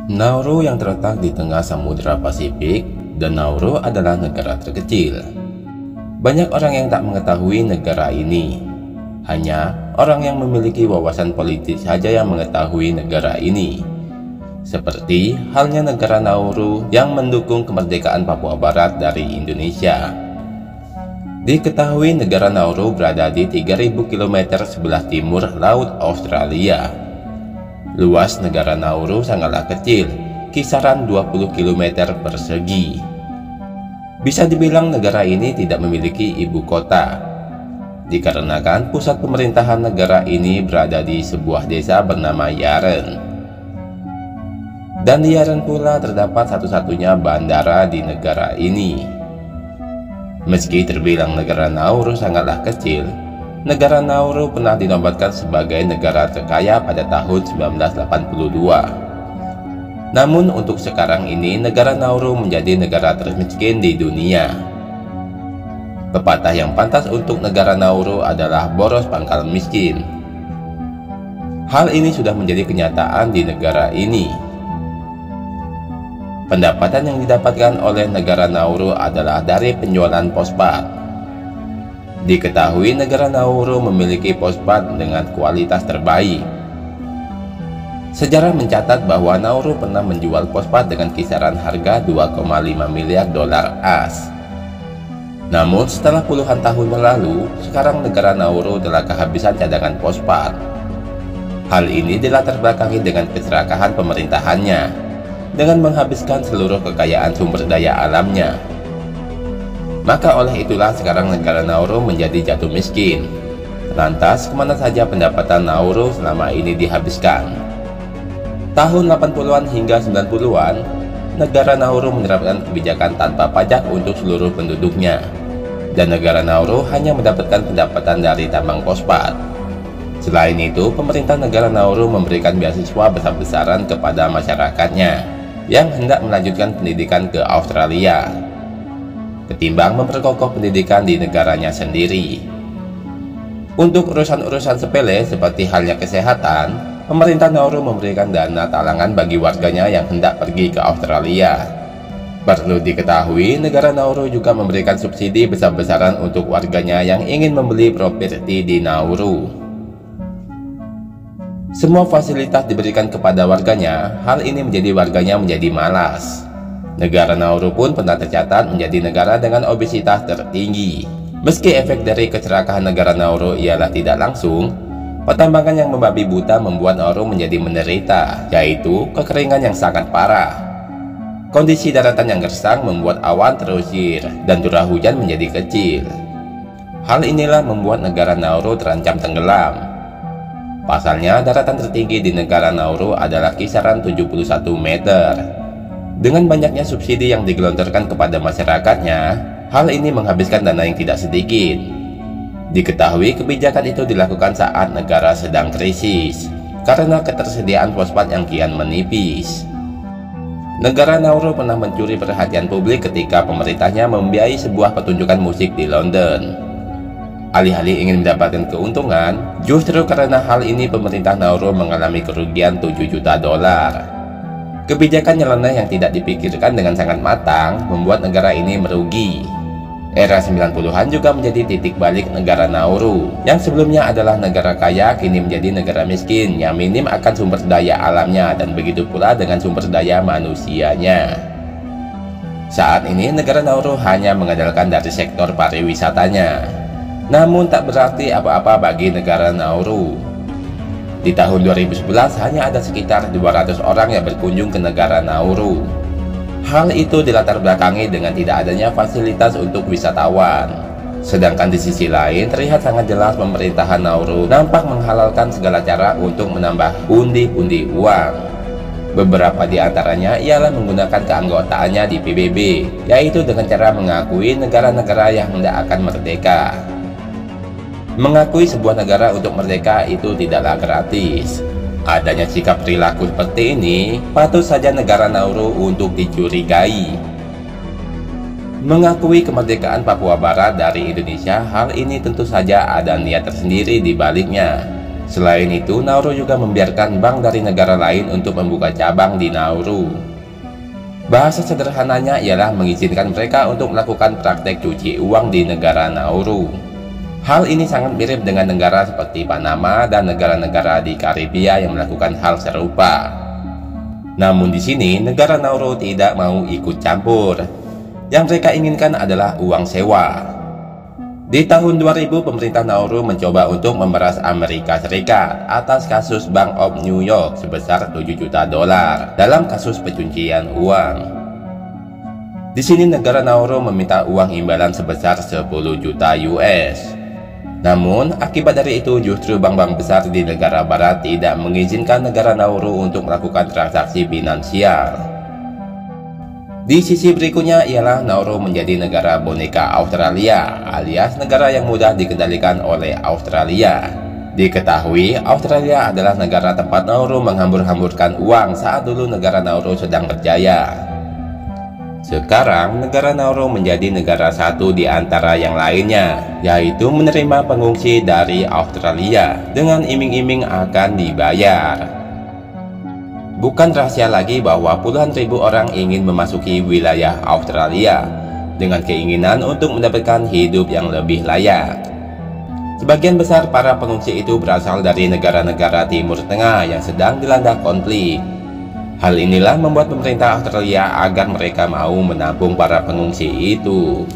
Nauru yang terletak di tengah Samudra Pasifik, dan Nauru adalah negara terkecil. Banyak orang yang tak mengetahui negara ini. Hanya orang yang memiliki wawasan politik saja yang mengetahui negara ini. Seperti halnya negara Nauru yang mendukung kemerdekaan Papua Barat dari Indonesia. Diketahui negara Nauru berada di 3000 km sebelah timur Laut Australia. Luas negara Nauru sangatlah kecil, kisaran 20 km persegi. Bisa dibilang negara ini tidak memiliki ibu kota, dikarenakan pusat pemerintahan negara ini berada di sebuah desa bernama Yaren. Dan di Yaren pula terdapat satu-satunya bandara di negara ini. Meski terbilang negara Nauru sangatlah kecil, negara Nauru pernah dinobatkan sebagai negara terkaya pada tahun 1982. Namun untuk sekarang ini negara Nauru menjadi negara termiskin di dunia. Pepatah yang pantas untuk negara Nauru adalah boros pangkal miskin. Hal ini sudah menjadi kenyataan di negara ini. Pendapatan yang didapatkan oleh negara Nauru adalah dari penjualan pospat. Diketahui negara Nauru memiliki pospat dengan kualitas terbaik. Sejarah mencatat bahwa Nauru pernah menjual pospat dengan kisaran harga 2,5 miliar dolar AS. Namun setelah puluhan tahun berlalu, sekarang negara Nauru telah kehabisan cadangan pospat. Hal ini dilatar belakangi dengan keserakahan pemerintahannya, dengan menghabiskan seluruh kekayaan sumber daya alamnya. Maka oleh itulah sekarang negara Nauru menjadi jatuh miskin. Lantas kemana saja pendapatan Nauru selama ini dihabiskan? Tahun 80-an hingga 90-an, negara Nauru menerapkan kebijakan tanpa pajak untuk seluruh penduduknya. Dan negara Nauru hanya mendapatkan pendapatan dari tambang fosfat. Selain itu, pemerintah negara Nauru memberikan beasiswa besar-besaran kepada masyarakatnya yang hendak melanjutkan pendidikan ke Australia, ketimbang memperkokoh pendidikan di negaranya sendiri. Untuk urusan-urusan sepele seperti halnya kesehatan, pemerintah Nauru memberikan dana talangan bagi warganya yang hendak pergi ke Australia. Perlu diketahui, negara Nauru juga memberikan subsidi besar-besaran untuk warganya yang ingin membeli properti di Nauru. Semua fasilitas diberikan kepada warganya, hal ini menjadi warganya menjadi malas. Negara Nauru pun pernah tercatat menjadi negara dengan obesitas tertinggi. Meski efek dari keserakahan negara Nauru ialah tidak langsung, pertambangan yang membabi buta membuat Nauru menjadi menderita, yaitu kekeringan yang sangat parah. Kondisi daratan yang gersang membuat awan terusir dan curah hujan menjadi kecil. Hal inilah membuat negara Nauru terancam tenggelam. Pasalnya, daratan tertinggi di negara Nauru adalah kisaran 71 meter. Dengan banyaknya subsidi yang digelontorkan kepada masyarakatnya, hal ini menghabiskan dana yang tidak sedikit. Diketahui kebijakan itu dilakukan saat negara sedang krisis, karena ketersediaan fosfat yang kian menipis. Negara Nauru pernah mencuri perhatian publik ketika pemerintahnya membiayai sebuah pertunjukan musik di London. Alih-alih ingin mendapatkan keuntungan, justru karena hal ini pemerintah Nauru mengalami kerugian 7 juta dolar. Kebijakan nyeleneh yang tidak dipikirkan dengan sangat matang membuat negara ini merugi. Era 90-an juga menjadi titik balik negara Nauru, yang sebelumnya adalah negara kaya kini menjadi negara miskin yang minim akan sumber daya alamnya, dan begitu pula dengan sumber daya manusianya. Saat ini negara Nauru hanya mengandalkan dari sektor pariwisatanya. Namun tak berarti apa-apa bagi negara Nauru. Di tahun 2011 hanya ada sekitar 200 orang yang berkunjung ke negara Nauru. Hal itu dilatar belakangi dengan tidak adanya fasilitas untuk wisatawan. Sedangkan di sisi lain terlihat sangat jelas pemerintahan Nauru nampak menghalalkan segala cara untuk menambah pundi-pundi uang. Beberapa di antaranya ialah menggunakan keanggotaannya di PBB, yaitu dengan cara mengakui negara-negara yang hendak akan merdeka. Mengakui sebuah negara untuk merdeka itu tidaklah gratis. Adanya sikap perilaku seperti ini patut saja negara Nauru untuk dicurigai. Mengakui kemerdekaan Papua Barat dari Indonesia, hal ini tentu saja ada niat tersendiri di baliknya. Selain itu, Nauru juga membiarkan bank dari negara lain untuk membuka cabang di Nauru. Bahasa sederhananya ialah mengizinkan mereka untuk melakukan praktek cuci uang di negara Nauru. Hal ini sangat mirip dengan negara seperti Panama dan negara-negara di Karibia yang melakukan hal serupa. Namun di sini, negara Nauru tidak mau ikut campur. Yang mereka inginkan adalah uang sewa. Di tahun 2000, pemerintah Nauru mencoba untuk memeras Amerika Serikat atas kasus Bank of New York sebesar 7 juta dolar dalam kasus pencucian uang. Di sini negara Nauru meminta uang imbalan sebesar 10 juta US. Namun, akibat dari itu justru bank-bank besar di negara barat tidak mengizinkan negara Nauru untuk melakukan transaksi finansial. Di sisi berikutnya ialah Nauru menjadi negara boneka Australia, alias negara yang mudah dikendalikan oleh Australia. Diketahui, Australia adalah negara tempat Nauru menghambur-hamburkan uang saat dulu negara Nauru sedang berjaya. Sekarang, negara Nauru menjadi negara satu di antara yang lainnya, yaitu menerima pengungsi dari Australia dengan iming-iming akan dibayar. Bukan rahasia lagi bahwa puluhan ribu orang ingin memasuki wilayah Australia dengan keinginan untuk mendapatkan hidup yang lebih layak. Sebagian besar para pengungsi itu berasal dari negara-negara Timur Tengah yang sedang dilanda konflik. Hal inilah membuat pemerintah Australia agar mereka mau menampung para pengungsi itu.